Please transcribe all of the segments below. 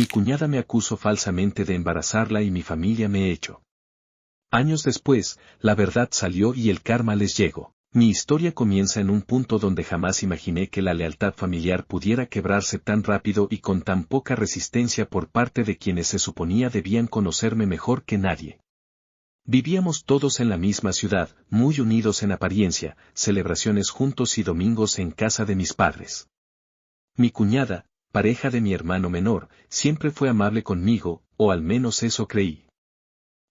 Mi cuñada me acusó falsamente de embarazarla y mi familia me echó. Años después, la verdad salió y el karma les llegó. Mi historia comienza en un punto donde jamás imaginé que la lealtad familiar pudiera quebrarse tan rápido y con tan poca resistencia por parte de quienes se suponía debían conocerme mejor que nadie. Vivíamos todos en la misma ciudad, muy unidos en apariencia, celebraciones juntos y domingos en casa de mis padres. Mi cuñada, pareja de mi hermano menor, siempre fue amable conmigo, o al menos eso creí.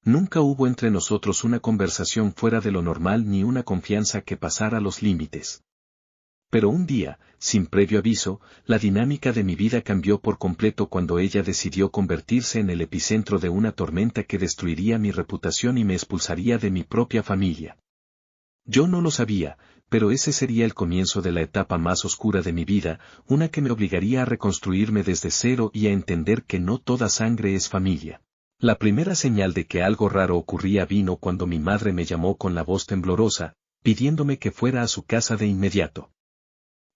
Nunca hubo entre nosotros una conversación fuera de lo normal ni una confianza que pasara los límites. Pero un día, sin previo aviso, la dinámica de mi vida cambió por completo cuando ella decidió convertirse en el epicentro de una tormenta que destruiría mi reputación y me expulsaría de mi propia familia. Yo no lo sabía, pero ese sería el comienzo de la etapa más oscura de mi vida, una que me obligaría a reconstruirme desde cero y a entender que no toda sangre es familia. La primera señal de que algo raro ocurría vino cuando mi madre me llamó con la voz temblorosa, pidiéndome que fuera a su casa de inmediato.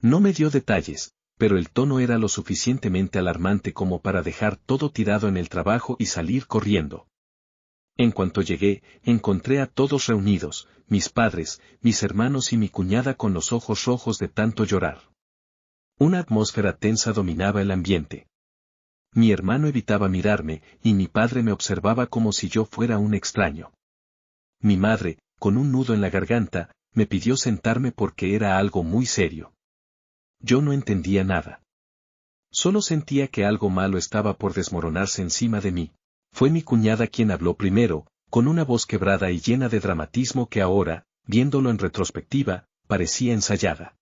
No me dio detalles, pero el tono era lo suficientemente alarmante como para dejar todo tirado en el trabajo y salir corriendo. En cuanto llegué, encontré a todos reunidos, mis padres, mis hermanos y mi cuñada con los ojos rojos de tanto llorar. Una atmósfera tensa dominaba el ambiente. Mi hermano evitaba mirarme, y mi padre me observaba como si yo fuera un extraño. Mi madre, con un nudo en la garganta, me pidió sentarme porque era algo muy serio. Yo no entendía nada. Solo sentía que algo malo estaba por desmoronarse encima de mí. Fue mi cuñada quien habló primero, con una voz quebrada y llena de dramatismo que ahora, viéndolo en retrospectiva, parecía ensayada.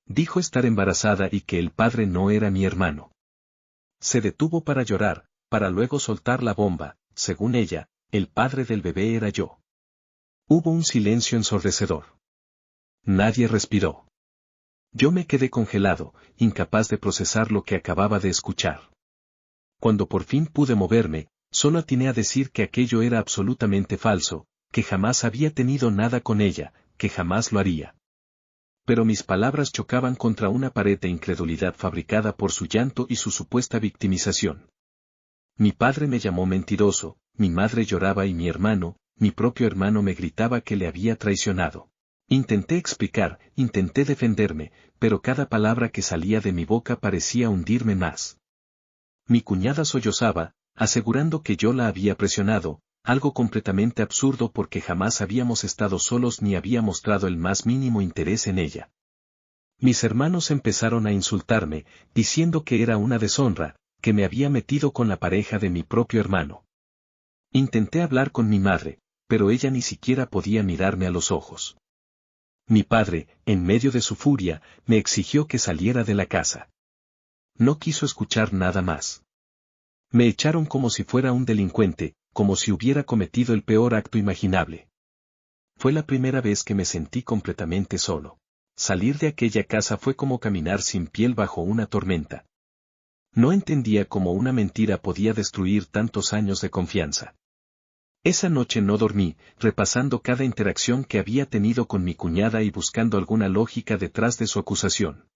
Dijo estar embarazada y que el padre no era mi hermano. Se detuvo para llorar, para luego soltar la bomba. Según ella, el padre del bebé era yo. Hubo un silencio ensordecedor. Nadie respiró. Yo me quedé congelado, incapaz de procesar lo que acababa de escuchar. Cuando por fin pude moverme, solo atiné a decir que aquello era absolutamente falso, que jamás había tenido nada con ella, que jamás lo haría. Pero mis palabras chocaban contra una pared de incredulidad fabricada por su llanto y su supuesta victimización. Mi padre me llamó mentiroso, mi madre lloraba y mi hermano, mi propio hermano me gritaba que le había traicionado. Intenté explicar, intenté defenderme, pero cada palabra que salía de mi boca parecía hundirme más. Mi cuñada sollozaba, asegurando que yo la había presionado, algo completamente absurdo porque jamás habíamos estado solos ni había mostrado el más mínimo interés en ella. Mis hermanos empezaron a insultarme, diciendo que era una deshonra, que me había metido con la pareja de mi propio hermano. Intenté hablar con mi madre, pero ella ni siquiera podía mirarme a los ojos. Mi padre, en medio de su furia, me exigió que saliera de la casa. No quiso escuchar nada más. Me echaron como si fuera un delincuente, como si hubiera cometido el peor acto imaginable. Fue la primera vez que me sentí completamente solo. Salir de aquella casa fue como caminar sin piel bajo una tormenta. No entendía cómo una mentira podía destruir tantos años de confianza. Esa noche no dormí, repasando cada interacción que había tenido con mi cuñada y buscando alguna lógica detrás de su acusación.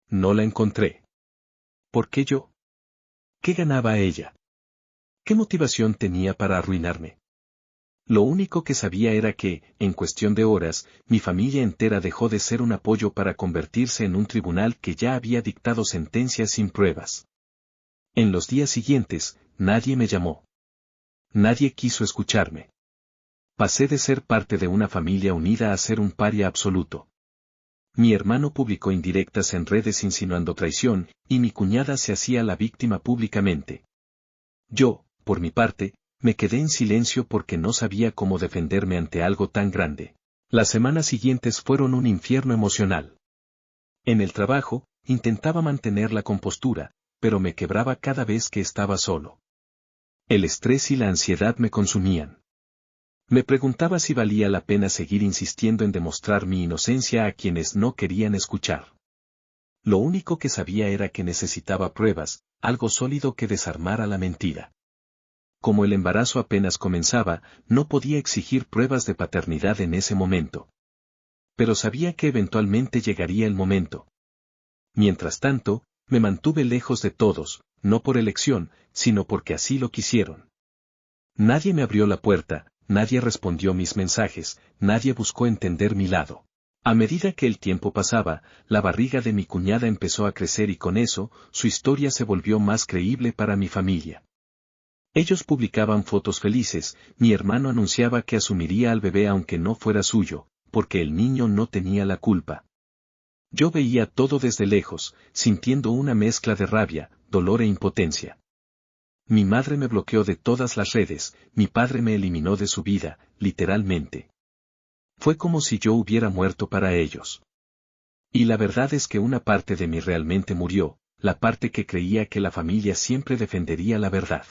No la encontré. ¿Por qué yo? ¿Qué ganaba ella? ¿Qué motivación tenía para arruinarme? Lo único que sabía era que, en cuestión de horas, mi familia entera dejó de ser un apoyo para convertirse en un tribunal que ya había dictado sentencias sin pruebas. En los días siguientes, nadie me llamó. Nadie quiso escucharme. Pasé de ser parte de una familia unida a ser un paria absoluto. Mi hermano publicó indirectas en redes insinuando traición, y mi cuñada se hacía la víctima públicamente. Yo, por mi parte, me quedé en silencio porque no sabía cómo defenderme ante algo tan grande. Las semanas siguientes fueron un infierno emocional. En el trabajo, intentaba mantener la compostura, pero me quebraba cada vez que estaba solo. El estrés y la ansiedad me consumían. Me preguntaba si valía la pena seguir insistiendo en demostrar mi inocencia a quienes no querían escuchar. Lo único que sabía era que necesitaba pruebas, algo sólido que desarmara la mentira. Como el embarazo apenas comenzaba, no podía exigir pruebas de paternidad en ese momento. Pero sabía que eventualmente llegaría el momento. Mientras tanto, me mantuve lejos de todos, no por elección, sino porque así lo quisieron. Nadie me abrió la puerta, nadie respondió mis mensajes, nadie buscó entender mi lado. A medida que el tiempo pasaba, la barriga de mi cuñada empezó a crecer y con eso, su historia se volvió más creíble para mi familia. Ellos publicaban fotos felices, mi hermano anunciaba que asumiría al bebé aunque no fuera suyo, porque el niño no tenía la culpa. Yo veía todo desde lejos, sintiendo una mezcla de rabia, dolor e impotencia. Mi madre me bloqueó de todas las redes, mi padre me eliminó de su vida, literalmente. Fue como si yo hubiera muerto para ellos. Y la verdad es que una parte de mí realmente murió, la parte que creía que la familia siempre defendería la verdad.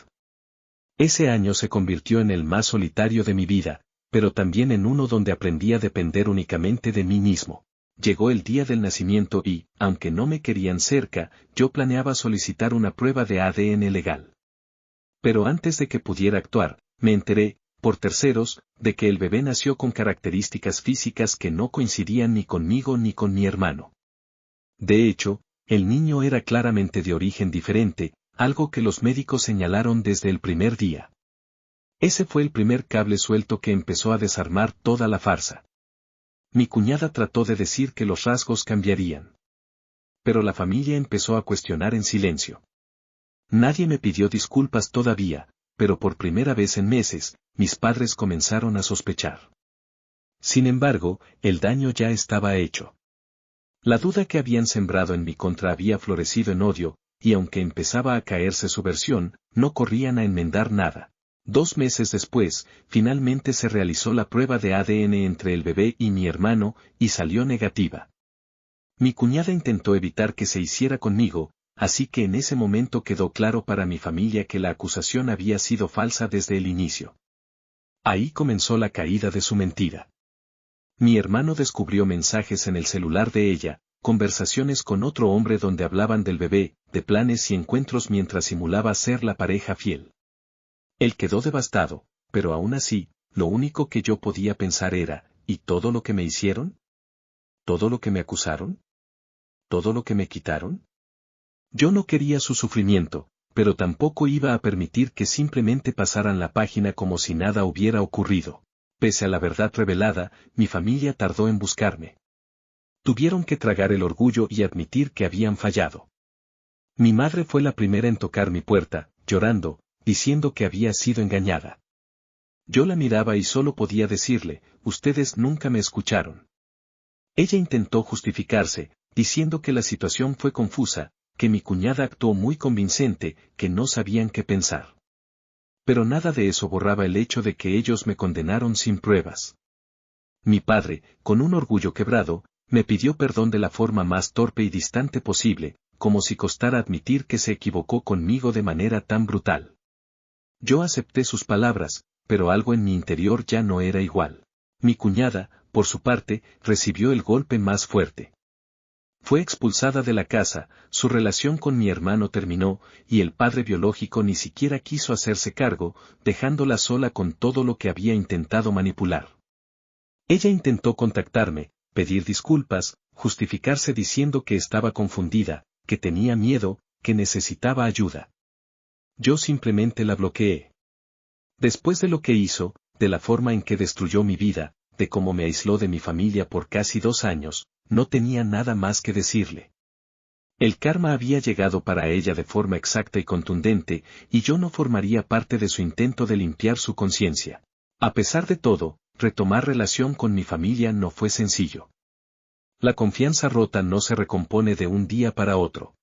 Ese año se convirtió en el más solitario de mi vida, pero también en uno donde aprendí a depender únicamente de mí mismo. Llegó el día del nacimiento y, aunque no me querían cerca, yo planeaba solicitar una prueba de ADN legal. Pero antes de que pudiera actuar, me enteré, por terceros, de que el bebé nació con características físicas que no coincidían ni conmigo ni con mi hermano. De hecho, el niño era claramente de origen diferente, algo que los médicos señalaron desde el primer día. Ese fue el primer cable suelto que empezó a desarmar toda la farsa. Mi cuñada trató de decir que los rasgos cambiarían. Pero la familia empezó a cuestionar en silencio. Nadie me pidió disculpas todavía, pero por primera vez en meses, mis padres comenzaron a sospechar. Sin embargo, el daño ya estaba hecho. La duda que habían sembrado en mi contra había florecido en odio, y aunque empezaba a caerse su versión, no corrían a enmendar nada. 2 meses después, finalmente se realizó la prueba de ADN entre el bebé y mi hermano, y salió negativa. Mi cuñada intentó evitar que se hiciera conmigo, así que en ese momento quedó claro para mi familia que la acusación había sido falsa desde el inicio. Ahí comenzó la caída de su mentira. Mi hermano descubrió mensajes en el celular de ella, conversaciones con otro hombre donde hablaban del bebé, de planes y encuentros mientras simulaba ser la pareja fiel. Él quedó devastado, pero aún así, lo único que yo podía pensar era, ¿y todo lo que me hicieron? ¿Todo lo que me acusaron? ¿Todo lo que me quitaron? Yo no quería su sufrimiento, pero tampoco iba a permitir que simplemente pasaran la página como si nada hubiera ocurrido. Pese a la verdad revelada, mi familia tardó en buscarme. Tuvieron que tragar el orgullo y admitir que habían fallado. Mi madre fue la primera en tocar mi puerta, llorando, diciendo que había sido engañada. Yo la miraba y solo podía decirle, ustedes nunca me escucharon. Ella intentó justificarse, diciendo que la situación fue confusa, que mi cuñada actuó muy convincente, que no sabían qué pensar. Pero nada de eso borraba el hecho de que ellos me condenaron sin pruebas. Mi padre, con un orgullo quebrado, me pidió perdón de la forma más torpe y distante posible, como si costara admitir que se equivocó conmigo de manera tan brutal. Yo acepté sus palabras, pero algo en mi interior ya no era igual. Mi cuñada, por su parte, recibió el golpe más fuerte. Fue expulsada de la casa, su relación con mi hermano terminó, y el padre biológico ni siquiera quiso hacerse cargo, dejándola sola con todo lo que había intentado manipular. Ella intentó contactarme, pedir disculpas, justificarse diciendo que estaba confundida, que tenía miedo, que necesitaba ayuda. Yo simplemente la bloqueé. Después de lo que hizo, de la forma en que destruyó mi vida, de cómo me aisló de mi familia por casi 2 años, no tenía nada más que decirle. El karma había llegado para ella de forma exacta y contundente, y yo no formaría parte de su intento de limpiar su conciencia. A pesar de todo, retomar relación con mi familia no fue sencillo. La confianza rota no se recompone de un día para otro.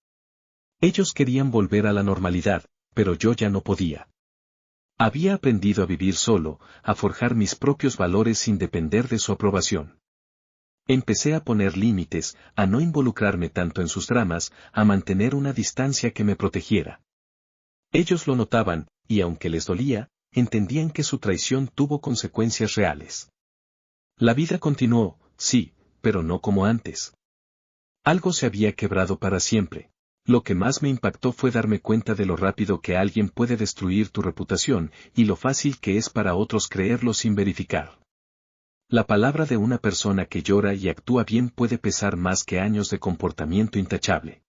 Ellos querían volver a la normalidad, pero yo ya no podía. Había aprendido a vivir solo, a forjar mis propios valores sin depender de su aprobación. Empecé a poner límites, a no involucrarme tanto en sus dramas, a mantener una distancia que me protegiera. Ellos lo notaban, y aunque les dolía, entendían que su traición tuvo consecuencias reales. La vida continuó, sí, pero no como antes. Algo se había quebrado para siempre. Lo que más me impactó fue darme cuenta de lo rápido que alguien puede destruir tu reputación, y lo fácil que es para otros creerlo sin verificar. La palabra de una persona que llora y actúa bien puede pesar más que años de comportamiento intachable.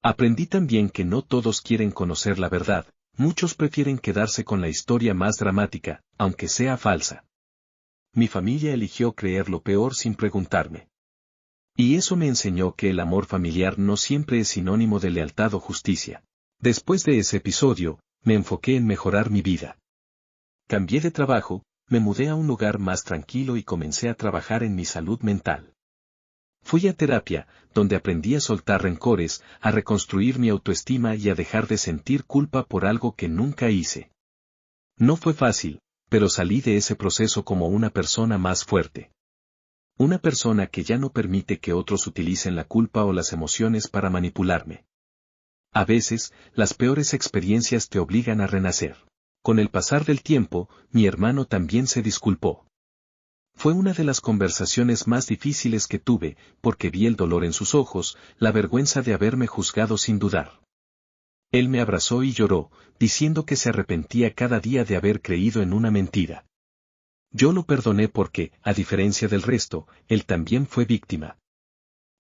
Aprendí también que no todos quieren conocer la verdad, muchos prefieren quedarse con la historia más dramática, aunque sea falsa. Mi familia eligió creer lo peor sin preguntarme. Y eso me enseñó que el amor familiar no siempre es sinónimo de lealtad o justicia. Después de ese episodio, me enfoqué en mejorar mi vida. Cambié de trabajo, me mudé a un lugar más tranquilo y comencé a trabajar en mi salud mental. Fui a terapia, donde aprendí a soltar rencores, a reconstruir mi autoestima y a dejar de sentir culpa por algo que nunca hice. No fue fácil, pero salí de ese proceso como una persona más fuerte. Una persona que ya no permite que otros utilicen la culpa o las emociones para manipularme. A veces, las peores experiencias te obligan a renacer. Con el pasar del tiempo, mi hermano también se disculpó. Fue una de las conversaciones más difíciles que tuve, porque vi el dolor en sus ojos, la vergüenza de haberme juzgado sin dudar. Él me abrazó y lloró, diciendo que se arrepentía cada día de haber creído en una mentira. Yo lo perdoné porque, a diferencia del resto, él también fue víctima.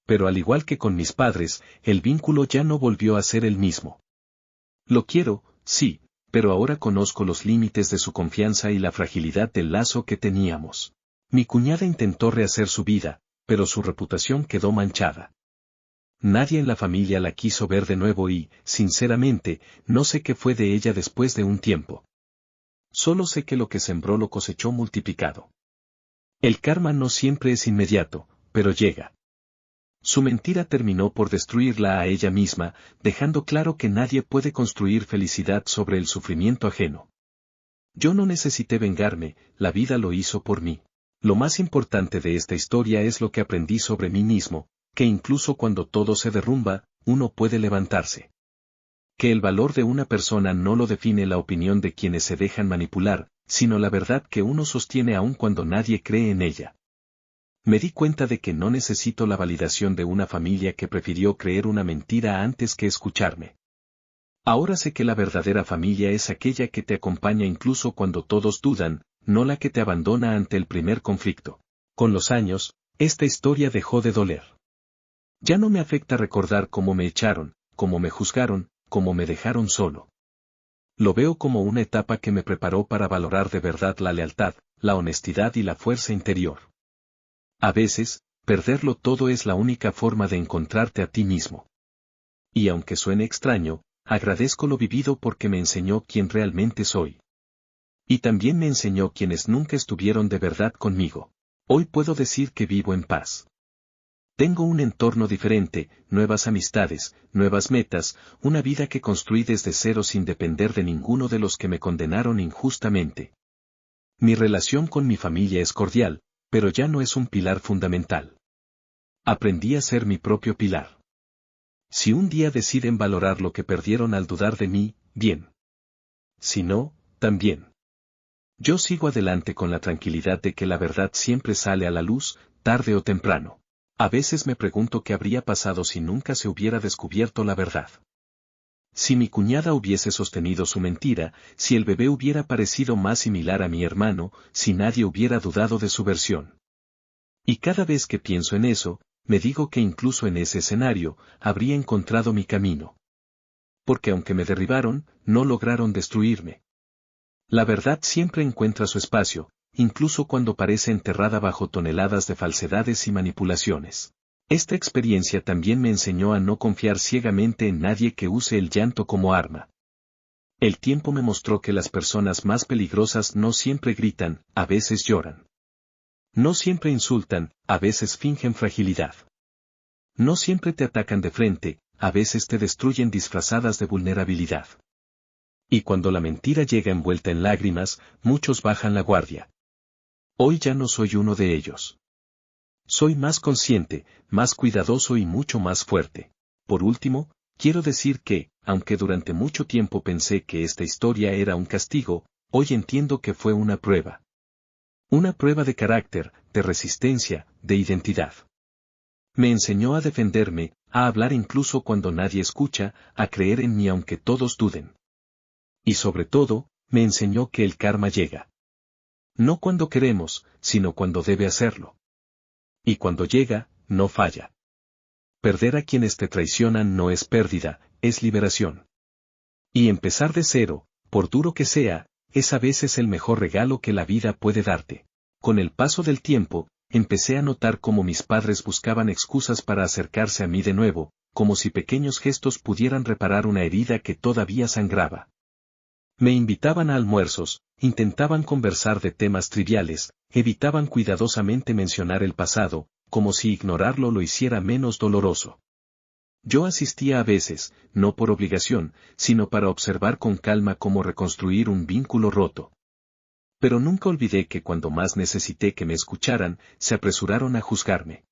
Pero al igual que con mis padres, el vínculo ya no volvió a ser el mismo. Lo quiero, sí, pero ahora conozco los límites de su confianza y la fragilidad del lazo que teníamos. Mi cuñada intentó rehacer su vida, pero su reputación quedó manchada. Nadie en la familia la quiso ver de nuevo y, sinceramente, no sé qué fue de ella después de un tiempo. Solo sé que lo que sembró lo cosechó multiplicado. El karma no siempre es inmediato, pero llega. Su mentira terminó por destruirla a ella misma, dejando claro que nadie puede construir felicidad sobre el sufrimiento ajeno. Yo no necesité vengarme, la vida lo hizo por mí. Lo más importante de esta historia es lo que aprendí sobre mí mismo, que incluso cuando todo se derrumba, uno puede levantarse. Que el valor de una persona no lo define la opinión de quienes se dejan manipular, sino la verdad que uno sostiene aun cuando nadie cree en ella. Me di cuenta de que no necesito la validación de una familia que prefirió creer una mentira antes que escucharme. Ahora sé que la verdadera familia es aquella que te acompaña incluso cuando todos dudan, no la que te abandona ante el primer conflicto. Con los años, esta historia dejó de doler. Ya no me afecta recordar cómo me echaron, cómo me juzgaron, cómo me dejaron solo. Lo veo como una etapa que me preparó para valorar de verdad la lealtad, la honestidad y la fuerza interior. A veces, perderlo todo es la única forma de encontrarte a ti mismo. Y aunque suene extraño, agradezco lo vivido porque me enseñó quién realmente soy. Y también me enseñó quienes nunca estuvieron de verdad conmigo. Hoy puedo decir que vivo en paz. Tengo un entorno diferente, nuevas amistades, nuevas metas, una vida que construí desde cero sin depender de ninguno de los que me condenaron injustamente. Mi relación con mi familia es cordial, pero ya no es un pilar fundamental. Aprendí a ser mi propio pilar. Si un día deciden valorar lo que perdieron al dudar de mí, bien. Si no, también. Yo sigo adelante con la tranquilidad de que la verdad siempre sale a la luz, tarde o temprano. A veces me pregunto qué habría pasado si nunca se hubiera descubierto la verdad. Si mi cuñada hubiese sostenido su mentira, si el bebé hubiera parecido más similar a mi hermano, si nadie hubiera dudado de su versión. Y cada vez que pienso en eso, me digo que incluso en ese escenario, habría encontrado mi camino. Porque aunque me derribaron, no lograron destruirme. La verdad siempre encuentra su espacio, incluso cuando parece enterrada bajo toneladas de falsedades y manipulaciones. Esta experiencia también me enseñó a no confiar ciegamente en nadie que use el llanto como arma. El tiempo me mostró que las personas más peligrosas no siempre gritan, a veces lloran. No siempre insultan, a veces fingen fragilidad. No siempre te atacan de frente, a veces te destruyen disfrazadas de vulnerabilidad. Y cuando la mentira llega envuelta en lágrimas, muchos bajan la guardia. Hoy ya no soy uno de ellos. Soy más consciente, más cuidadoso y mucho más fuerte. Por último, quiero decir que, aunque durante mucho tiempo pensé que esta historia era un castigo, hoy entiendo que fue una prueba. Una prueba de carácter, de resistencia, de identidad. Me enseñó a defenderme, a hablar incluso cuando nadie escucha, a creer en mí aunque todos duden. Y sobre todo, me enseñó que el karma llega. No cuando queremos, sino cuando debe hacerlo. Y cuando llega, no falla. perder a quienes te traicionan no es pérdida, es liberación. Y empezar de cero, por duro que sea, es a veces el mejor regalo que la vida puede darte. Con el paso del tiempo, empecé a notar cómo mis padres buscaban excusas para acercarse a mí de nuevo, como si pequeños gestos pudieran reparar una herida que todavía sangraba. Me invitaban a almuerzos, intentaban conversar de temas triviales, evitaban cuidadosamente mencionar el pasado, como si ignorarlo lo hiciera menos doloroso. Yo asistía a veces, no por obligación, sino para observar con calma cómo reconstruir un vínculo roto. Pero nunca olvidé que cuando más necesité que me escucharan, se apresuraron a juzgarme.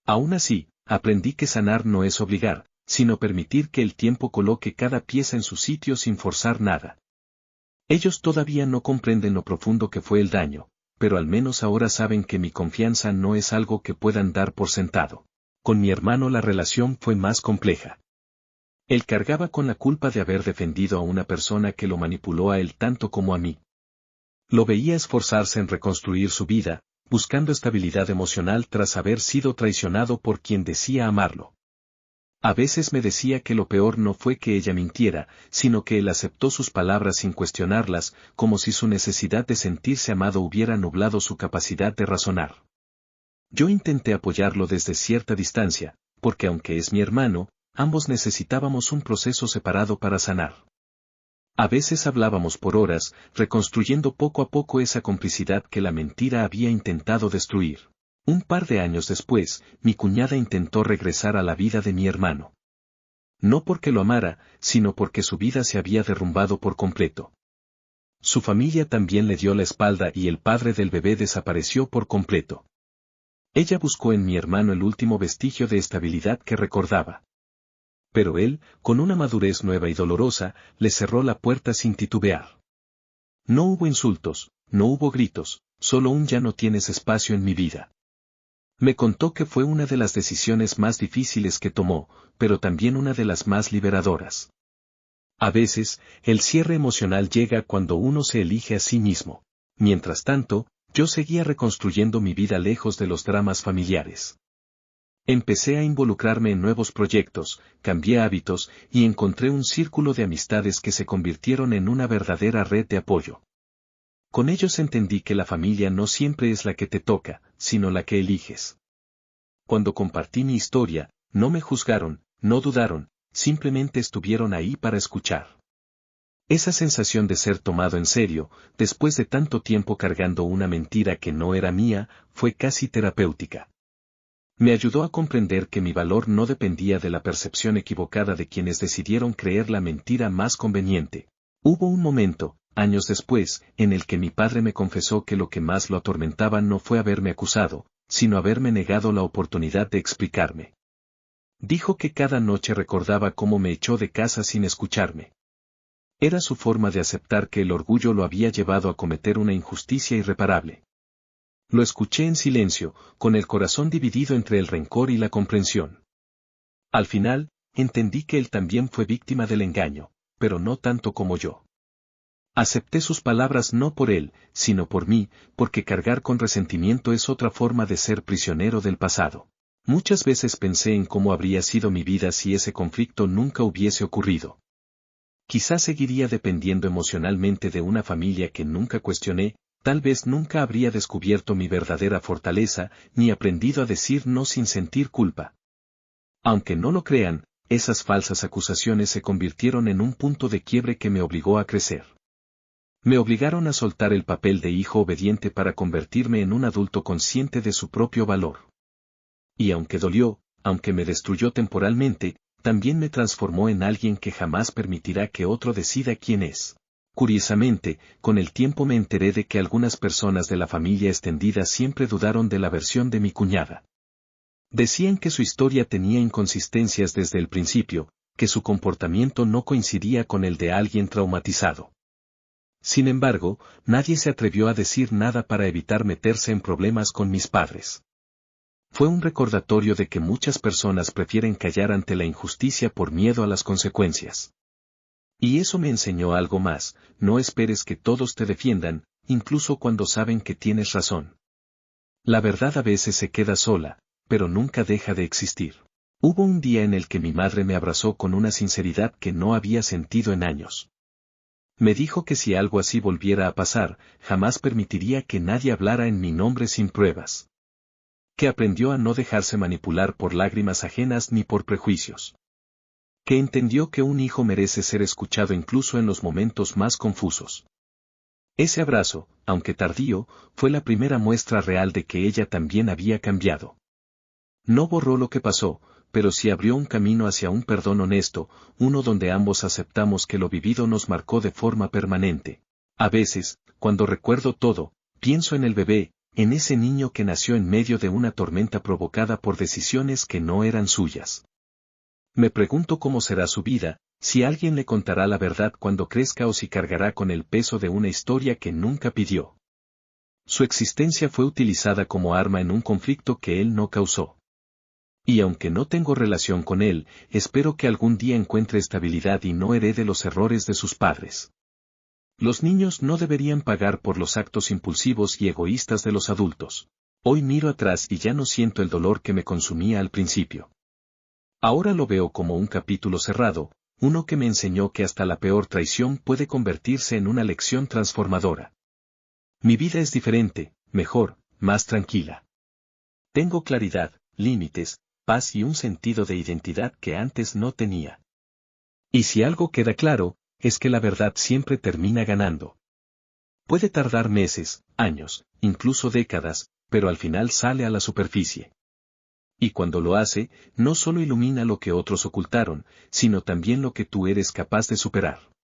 Aún así, aprendí que sanar no es obligar, sino permitir que el tiempo coloque cada pieza en su sitio sin forzar nada. Ellos todavía no comprenden lo profundo que fue el daño, pero al menos ahora saben que mi confianza no es algo que puedan dar por sentado. Con mi hermano la relación fue más compleja. Él cargaba con la culpa de haber defendido a una persona que lo manipuló a él tanto como a mí. Lo veía esforzarse en reconstruir su vida, buscando estabilidad emocional tras haber sido traicionado por quien decía amarlo. A veces me decía que lo peor no fue que ella mintiera, sino que él aceptó sus palabras sin cuestionarlas, como si su necesidad de sentirse amado hubiera nublado su capacidad de razonar. Yo intenté apoyarlo desde cierta distancia, porque aunque es mi hermano, ambos necesitábamos un proceso separado para sanar. A veces hablábamos por horas, reconstruyendo poco a poco esa complicidad que la mentira había intentado destruir. Un par de años después, mi cuñada intentó regresar a la vida de mi hermano. No porque lo amara, sino porque su vida se había derrumbado por completo. Su familia también le dio la espalda y el padre del bebé desapareció por completo. Ella buscó en mi hermano el último vestigio de estabilidad que recordaba. Pero él, con una madurez nueva y dolorosa, le cerró la puerta sin titubear. No hubo insultos, no hubo gritos, solo un ya no tienes espacio en mi vida. Me contó que fue una de las decisiones más difíciles que tomó, pero también una de las más liberadoras. A veces, el cierre emocional llega cuando uno se elige a sí mismo. Mientras tanto, yo seguía reconstruyendo mi vida lejos de los dramas familiares. Empecé a involucrarme en nuevos proyectos, cambié hábitos y encontré un círculo de amistades que se convirtieron en una verdadera red de apoyo. Con ellos entendí que la familia no siempre es la que te toca, sino la que eliges. Cuando compartí mi historia, no me juzgaron, no dudaron, simplemente estuvieron ahí para escuchar. Esa sensación de ser tomado en serio, después de tanto tiempo cargando una mentira que no era mía, fue casi terapéutica. Me ayudó a comprender que mi valor no dependía de la percepción equivocada de quienes decidieron creer la mentira más conveniente. Hubo un momento, años después, en el que mi padre me confesó que lo que más lo atormentaba no fue haberme acusado, sino haberme negado la oportunidad de explicarme. Dijo que cada noche recordaba cómo me echó de casa sin escucharme. Era su forma de aceptar que el orgullo lo había llevado a cometer una injusticia irreparable. Lo escuché en silencio, con el corazón dividido entre el rencor y la comprensión. Al final, entendí que él también fue víctima del engaño, pero no tanto como yo. Acepté sus palabras no por él, sino por mí, porque cargar con resentimiento es otra forma de ser prisionero del pasado. Muchas veces pensé en cómo habría sido mi vida si ese conflicto nunca hubiese ocurrido. Quizás seguiría dependiendo emocionalmente de una familia que nunca cuestioné, tal vez nunca habría descubierto mi verdadera fortaleza, ni aprendido a decir no sin sentir culpa. Aunque no lo crean, esas falsas acusaciones se convirtieron en un punto de quiebre que me obligó a crecer. Me obligaron a soltar el papel de hijo obediente para convertirme en un adulto consciente de su propio valor. Y aunque dolió, aunque me destruyó temporalmente, también me transformó en alguien que jamás permitirá que otro decida quién es. Curiosamente, con el tiempo me enteré de que algunas personas de la familia extendida siempre dudaron de la versión de mi cuñada. Decían que su historia tenía inconsistencias desde el principio, que su comportamiento no coincidía con el de alguien traumatizado. Sin embargo, nadie se atrevió a decir nada para evitar meterse en problemas con mis padres. Fue un recordatorio de que muchas personas prefieren callar ante la injusticia por miedo a las consecuencias. Y eso me enseñó algo más: no esperes que todos te defiendan, incluso cuando saben que tienes razón. La verdad a veces se queda sola, pero nunca deja de existir. Hubo un día en el que mi madre me abrazó con una sinceridad que no había sentido en años. Me dijo que si algo así volviera a pasar, jamás permitiría que nadie hablara en mi nombre sin pruebas. Que aprendió a no dejarse manipular por lágrimas ajenas ni por prejuicios. Que entendió que un hijo merece ser escuchado incluso en los momentos más confusos. Ese abrazo, aunque tardío, fue la primera muestra real de que ella también había cambiado. No borró lo que pasó, pero sí abrió un camino hacia un perdón honesto, uno donde ambos aceptamos que lo vivido nos marcó de forma permanente. A veces, cuando recuerdo todo, pienso en el bebé, en ese niño que nació en medio de una tormenta provocada por decisiones que no eran suyas. Me pregunto cómo será su vida, si alguien le contará la verdad cuando crezca o si cargará con el peso de una historia que nunca pidió. Su existencia fue utilizada como arma en un conflicto que él no causó. Y aunque no tengo relación con él, espero que algún día encuentre estabilidad y no herede los errores de sus padres. Los niños no deberían pagar por los actos impulsivos y egoístas de los adultos. Hoy miro atrás y ya no siento el dolor que me consumía al principio. Ahora lo veo como un capítulo cerrado, uno que me enseñó que hasta la peor traición puede convertirse en una lección transformadora. Mi vida es diferente, mejor, más tranquila. Tengo claridad, límites, paz y un sentido de identidad que antes no tenía. Y si algo queda claro, es que la verdad siempre termina ganando. Puede tardar meses, años, incluso décadas, pero al final sale a la superficie. Y cuando lo hace, no solo ilumina lo que otros ocultaron, sino también lo que tú eres capaz de superar.